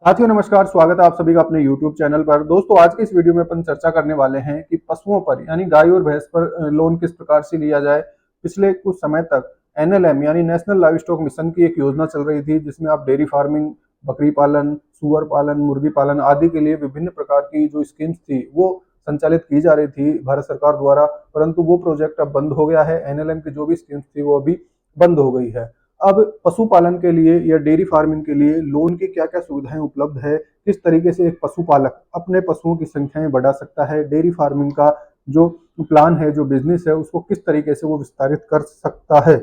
साथियों नमस्कार, स्वागत है आप सभी का अपने YouTube चैनल पर। दोस्तों आज के इस वीडियो में अपन चर्चा करने वाले हैं कि पशुओं पर यानी गाय और भैंस पर लोन किस प्रकार से लिया जाए। पिछले कुछ समय तक एनएलएम यानी नेशनल लाइव स्टॉक मिशन की एक योजना चल रही थी, जिसमें आप डेयरी फार्मिंग, बकरी पालन, सुअर पालन, मुर्गी पालन आदि के लिए विभिन्न प्रकार की जो स्कीम्स थी वो संचालित की जा रही थी भारत सरकार द्वारा। परंतु वो प्रोजेक्ट अब बंद हो गया है। एनएलएम की जो भी स्कीम्स थी वो अभी बंद हो गई है। अब पशुपालन के लिए या डेयरी फार्मिंग के लिए लोन की क्या क्या सुविधाएं उपलब्ध है, किस तरीके से एक पशुपालक अपने पशुओं की संख्याएं बढ़ा सकता है, डेयरी फार्मिंग का जो प्लान है, जो बिजनेस है, उसको किस तरीके से वो विस्तारित कर सकता है,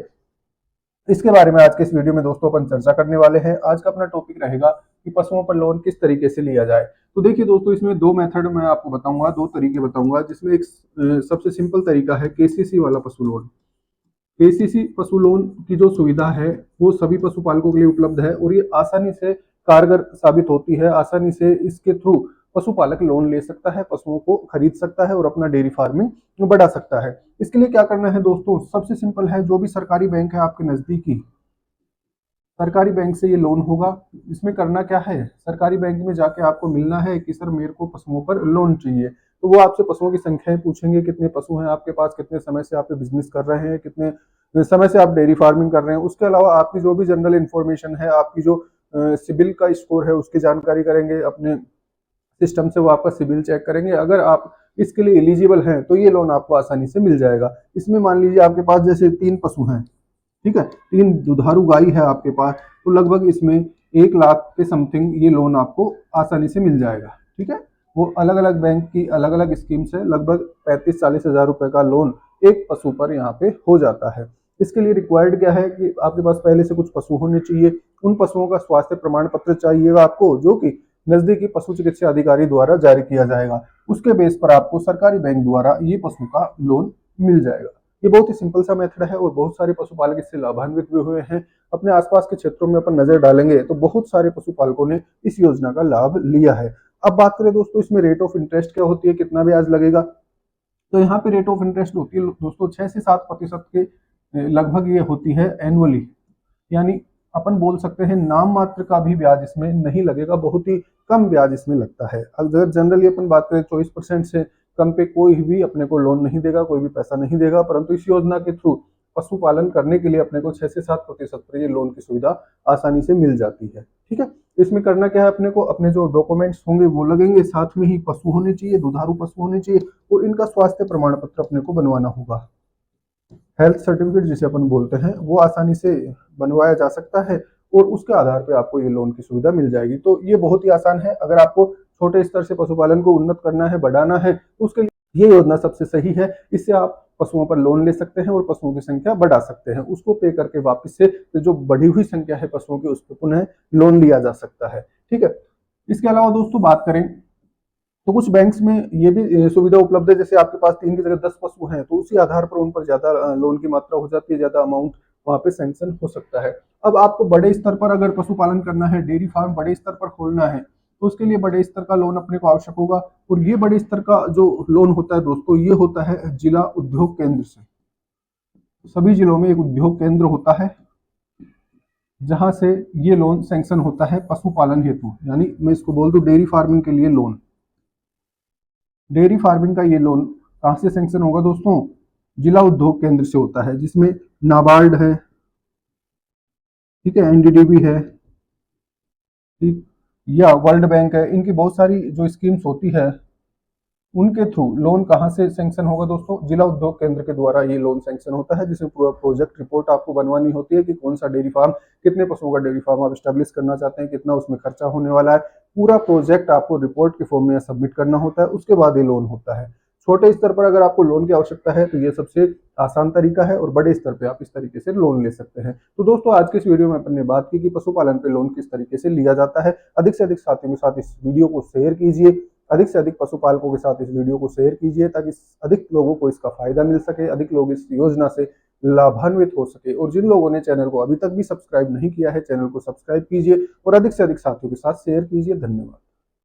इसके बारे में आज के इस वीडियो में दोस्तों अपन चर्चा करने वाले हैं। आज का अपना टॉपिक रहेगा कि पशुओं पर लोन किस तरीके से लिया जाए। तो देखिए दोस्तों, इसमें दो मेथड मैं आपको बताऊंगा, दो तरीके बताऊंगा, जिसमें एक सबसे सिंपल तरीका है केसीसी वाला पशु लोन। केसीसी पशु लोन की जो सुविधा है वो सभी पशुपालकों के लिए उपलब्ध है और ये आसानी से कारगर साबित होती है। आसानी से इसके थ्रू पशुपालक लोन ले सकता है, पशुओं को खरीद सकता है और अपना डेयरी फार्मिंग बढ़ा सकता है। इसके लिए क्या करना है दोस्तों, सबसे सिंपल है, जो भी सरकारी बैंक है आपके नजदीकी, सरकारी बैंक से ये लोन होगा। इसमें करना क्या है, सरकारी बैंक में जाके आपको मिलना है कि सर मेरे को पशुओं पर लोन चाहिए। तो वो आपसे पशुओं की संख्याएं पूछेंगे, कितने पशु हैं आपके पास, कितने समय से आप बिजनेस कर रहे हैं, कितने समय से आप डेयरी फार्मिंग कर रहे हैं। उसके अलावा आपकी जो भी जनरल इन्फॉर्मेशन है, आपकी जो सिबिल का स्कोर है उसकी जानकारी करेंगे। अपने सिस्टम से वो आपका सिबिल चेक करेंगे। अगर आप इसके लिए एलिजिबल हैं तो ये लोन आपको आसानी से मिल जाएगा। इसमें मान लीजिए आपके पास जैसे 3 पशु हैं, ठीक है, 3 दुधारू गाय है आपके पास, तो लगभग इसमें 1 लाख के समथिंग ये लोन आपको आसानी से मिल जाएगा। ठीक है, वो अलग अलग बैंक की अलग अलग स्कीम्स है, लगभग 35-40 हजार रुपए का लोन एक पशु पर यहाँ पे हो जाता है। इसके लिए रिक्वायर्ड क्या है कि आपके पास पहले से कुछ पशु होने चाहिए। उन पशुओं का स्वास्थ्य प्रमाण पत्र चाहिएगा आपको, जो कि नजदीकी पशु चिकित्सा अधिकारी द्वारा जारी किया जाएगा। उसके बेस पर आपको सरकारी बैंक द्वारा ये पशु का लोन मिल जाएगा। ये बहुत ही सिंपल सा मेथड है और बहुत सारे पशुपालक इससे लाभान्वित भी हुए हैं। अपने आसपास के क्षेत्रों में अपन नजर डालेंगे तो बहुत सारे पशुपालकों ने इस योजना का लाभ लिया है। अब बात करें दोस्तों, इसमें रेट ऑफ इंटरेस्ट क्या होती है, कितना ब्याज लगेगा। तो यहाँ पे रेट ऑफ इंटरेस्ट होती है दोस्तों 6 से 7% के लगभग ये होती है एनुअली। यानी अपन बोल सकते हैं नाम मात्र का भी ब्याज इसमें नहीं लगेगा, बहुत ही कम ब्याज इसमें लगता है। अगर जनरली अपन बात करें 24% से कम पे कोई भी अपने को लोन नहीं देगा, कोई भी पैसा नहीं देगा। परंतु इस योजना के थ्रू पशुपालन करने के लिए अपने को 6 से 7% पर ये लोन की सुविधा आसानी से मिल जाती है। ठीक है, इसमें करना क्या है, अपने को अपने जो डॉक्यूमेंट्स होंगे वो लगेंगे, साथ में ही पशु होने चाहिए, दुधारू पशु होने चाहिए और इनका स्वास्थ्य प्रमाण पत्र अपने को बनवाना होगा। हेल्थ सर्टिफिकेट जिसे अपन बोलते हैं वो आसानी से बनवाया जा सकता है और उसके आधार पे आपको ये लोन की सुविधा मिल जाएगी। तो ये बहुत ही आसान है। अगर आपको छोटे स्तर से पशुपालन को उन्नत करना है, बढ़ाना है, तो उसके लिए ये योजना सबसे सही है। इससे आप पशुओं पर लोन ले सकते हैं और पशुओं की संख्या बढ़ा सकते हैं। उसको पे करके वापस से जो बढ़ी हुई संख्या है पशुओं की, उस पर पुनः लोन लिया जा सकता है। ठीक है, इसके अलावा दोस्तों बात करें तो कुछ बैंक्स में ये भी सुविधा उपलब्ध है, जैसे आपके पास 3 की जगह 10 पशु हैं तो उसी आधार पर उन पर ज्यादा लोन की मात्रा हो जाती है, ज्यादा अमाउंट वहां पे सैंक्शन हो सकता है। अब आपको बड़े स्तर पर अगर पशुपालन करना है, डेयरी फार्म बड़े स्तर पर खोलना है, तो उसके लिए बड़े स्तर का लोन अपने को आवश्यक होगा। और ये बड़े स्तर का जो लोन होता है दोस्तों, ये होता है जिला उद्योग केंद्र से। सभी जिलों में एक उद्योग केंद्र होता है जहां से ये लोन सैंक्शन होता है पशुपालन हेतु, यानी मैं इसको बोल दूं डेयरी फार्मिंग के लिए लोन। डेयरी फार्मिंग का ये लोन कहाँ से सैंक्शन होगा दोस्तों, जिला उद्योग केंद्र से होता है, जिसमें नाबार्ड है, ठीक है, एनडीडीबी है, ठीक, या वर्ल्ड बैंक है। इनकी बहुत सारी जो स्कीम्स होती है उनके थ्रू लोन कहाँ से सैंक्शन होगा दोस्तों, जिला उद्योग केंद्र के द्वारा ये लोन सैंक्शन होता है। जिसमें पूरा प्रोजेक्ट रिपोर्ट आपको बनवानी होती है कि कौन सा डेयरी फार्म, कितने पशुओं का डेयरी फार्म आप स्टैब्लिश करना चाहते हैं, कितना उसमें खर्चा होने वाला है, पूरा प्रोजेक्ट आपको रिपोर्ट के फॉर्म में सबमिट करना होता है। उसके बाद ये लोन होता है। छोटे स्तर पर अगर आपको लोन की आवश्यकता है तो ये सबसे आसान तरीका है और बड़े स्तर पे आप इस तरीके से लोन ले सकते हैं। तो दोस्तों आज के इस वीडियो में अपन ने बात की कि पशुपालन पे लोन किस तरीके से लिया जाता है। अधिक से अधिक साथियों के साथ इस वीडियो को शेयर कीजिए, अधिक से अधिक पशुपालकों के साथ इस वीडियो को शेयर कीजिए, ताकि अधिक लोगों को इसका फायदा मिल सके, अधिक लोग इस योजना से लाभान्वित हो सके। और जिन लोगों ने चैनल को अभी तक भी सब्सक्राइब नहीं किया है, चैनल को सब्सक्राइब कीजिए और अधिक से अधिक साथियों के साथ शेयर कीजिए। धन्यवाद।